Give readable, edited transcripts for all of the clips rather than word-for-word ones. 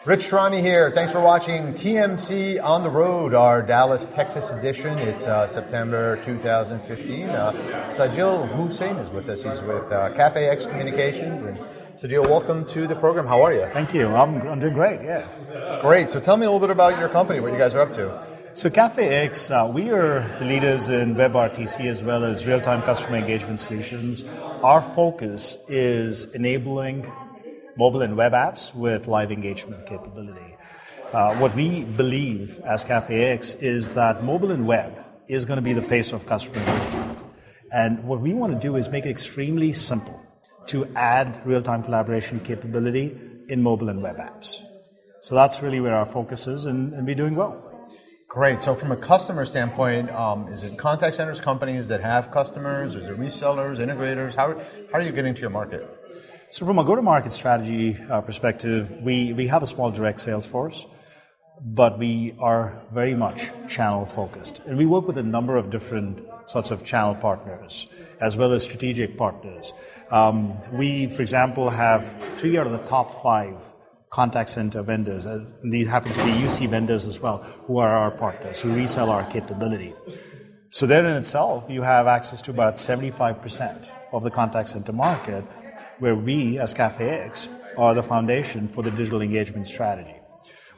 Rich Tarani here. Thanks for watching TMC on the Road, our Dallas, Texas edition. It's September 2015. Sajil Hussain is with us. He's with CafeX Communications. And Sajil, welcome to the program. How are you? Thank you. I'm doing great, yeah. Great. So tell me a little bit about your company, what you guys are up to. So CafeX, we are the leaders in WebRTC as well as real-time customer engagement solutions. Our focus is enabling mobile and web apps with live engagement capability. What we believe as CafeX is that mobile and web is going to be the face of customer engagement. And what we want to do is make it extremely simple to add real-time collaboration capability in mobile and web apps. So that's really where our focus is, and we're doing well. Great. So from a customer standpoint, is it contact centers, companies that have customers? Is it resellers, integrators? How are you getting to your market? So from a go-to-market strategy perspective, we have a small direct sales force, but we are very much channel-focused. And we work with a number of different sorts of channel partners, as well as strategic partners. We, for example, have 3 out of the top 5 contact center vendors. These happen to be UC vendors as well, who are our partners, who resell our capability. So then in itself, you have access to about 75% of the contact center market, where we, as CafeX, are the foundation for the digital engagement strategy.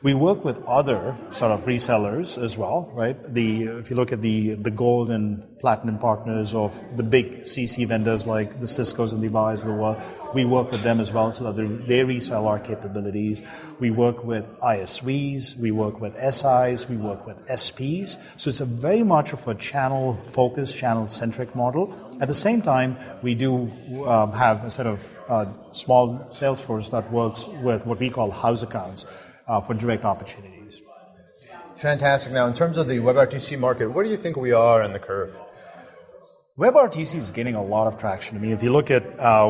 We work with other sort of resellers as well, right? If you look at the gold and platinum partners of the big CC vendors like the Ciscos and the Avayas of the world, we work with them as well so that they resell our capabilities. We work with ISVs, we work with SIs, we work with SPs. So it's a very much of a channel-focused, channel-centric model. At the same time, we do have a set of small sales force that works with what we call house accounts, for direct opportunities. Fantastic. Now, in terms of the WebRTC market, where do you think we are in the curve? WebRTC is gaining a lot of traction. I mean, if you look at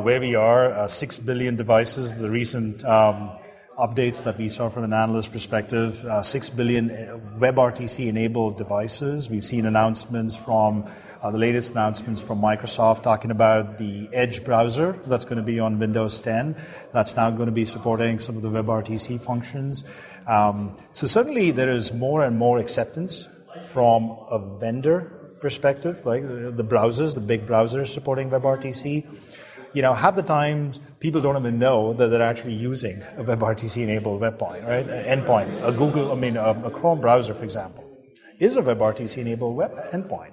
where we are, 6 billion devices, the recent updates that we saw from an analyst perspective, 6 billion WebRTC-enabled devices. We've seen announcements from the latest announcements from Microsoft talking about the Edge browser that's going to be on Windows 10. That's now going to be supporting some of the WebRTC functions. So certainly there is more and more acceptance from a vendor perspective, like the browsers, the big browsers supporting WebRTC. You know, half the time people don't even know that they're actually using a WebRTC-enabled webpoint, right? An endpoint, a Chrome browser, for example, is a WebRTC-enabled web endpoint.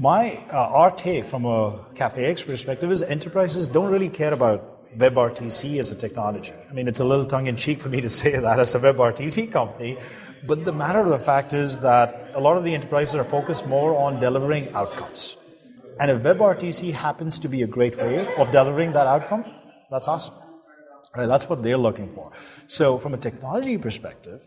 Our take from a CafeX perspective is enterprises don't really care about WebRTC as a technology. I mean, it's a little tongue-in-cheek for me to say that as a WebRTC company, but the matter of the fact is that a lot of the enterprises are focused more on delivering outcomes. And if WebRTC happens to be a great way of delivering that outcome, that's awesome. Right, that's what they're looking for. So from a technology perspective,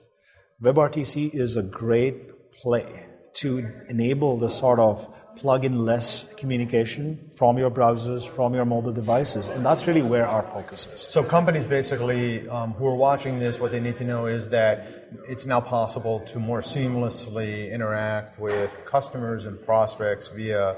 WebRTC is a great play to enable the sort of plug-in-less communication from your browsers, from your mobile devices. And that's really where our focus is. So companies basically who are watching this, what they need to know is that it's now possible to more seamlessly interact with customers and prospects via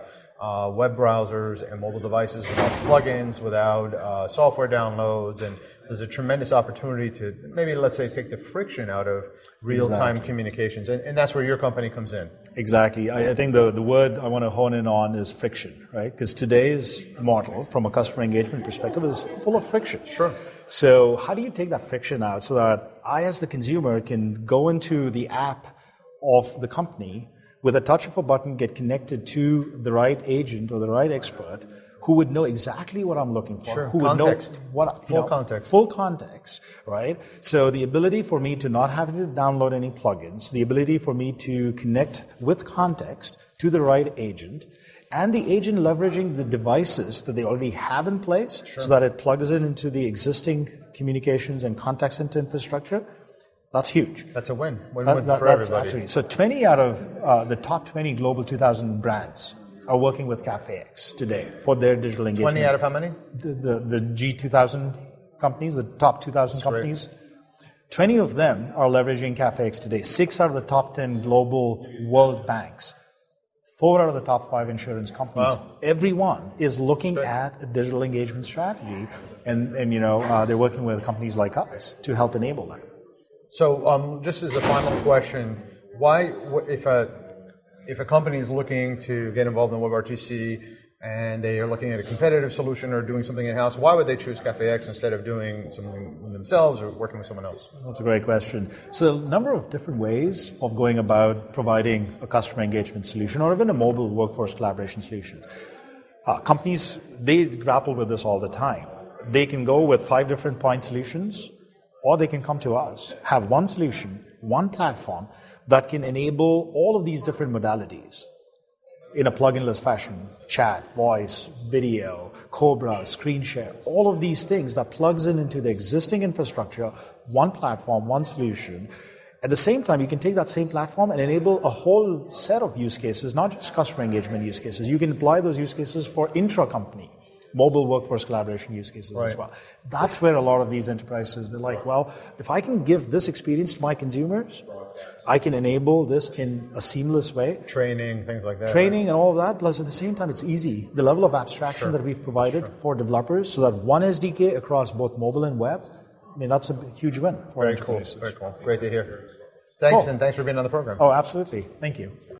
web browsers and mobile devices without plugins, without software downloads, and there's a tremendous opportunity to maybe, let's say, take the friction out of real-time communications, and that's where your company comes in. Exactly. I think the word I want to hone in on is friction, right? Because today's model, from a customer engagement perspective, is full of friction. Sure. So how do you take that friction out so that I, as the consumer, can go into the app of the company with a touch of a button, get connected to the right agent or the right expert who would know exactly what I'm looking for. Sure. Who context. Would know what full context. Full context, right? So the ability for me to not have to download any plugins, the ability for me to connect with context to the right agent, and the agent leveraging the devices that they already have in place, so that it plugs in into the existing communications and contact center infrastructure. That's huge. That's a win. Win-win for everybody. Absolutely. So 20 out of the top 20 Global 2000 brands are working with CafeX today for their digital engagement. 20 out of how many? The G2000 companies, the top 2000 companies. Great. 20 of them are leveraging CafeX today. 6 out of the top 10 global world banks. 4 out of the top 5 insurance companies, Wow. everyone is looking at a digital engagement strategy, and they're working with companies like us to help enable that. So, just as a final question, why, if a company is looking to get involved in WebRTC and they are looking at a competitive solution or doing something in-house, why would they choose CafeX instead of doing something themselves or working with someone else? That's a great question. So a number of different ways of going about providing a customer engagement solution or even a mobile workforce collaboration solution. Companies, they grapple with this all the time. They can go with 5 different point solutions, or they can come to us, have one solution, one platform that can enable all of these different modalities in a plug-in-less fashion: chat, voice, video, co-browse, screen share, all of these things that plugs into the existing infrastructure, one platform, one solution. At the same time, you can take that same platform and enable a whole set of use cases, not just customer engagement use cases. You can apply those use cases for intra-company, mobile workforce collaboration use cases as well. That's where a lot of these enterprises, they're like, well, if I can give this experience to my consumers, I can enable this in a seamless way. Training, things like that. Training and all of that, plus at the same time, it's easy. The level of abstraction that we've provided for developers so that one SDK across both mobile and web, I mean, that's a huge win for enterprises. Very cool. Great to hear. Thanks, and thanks for being on the program. Oh, absolutely. Thank you.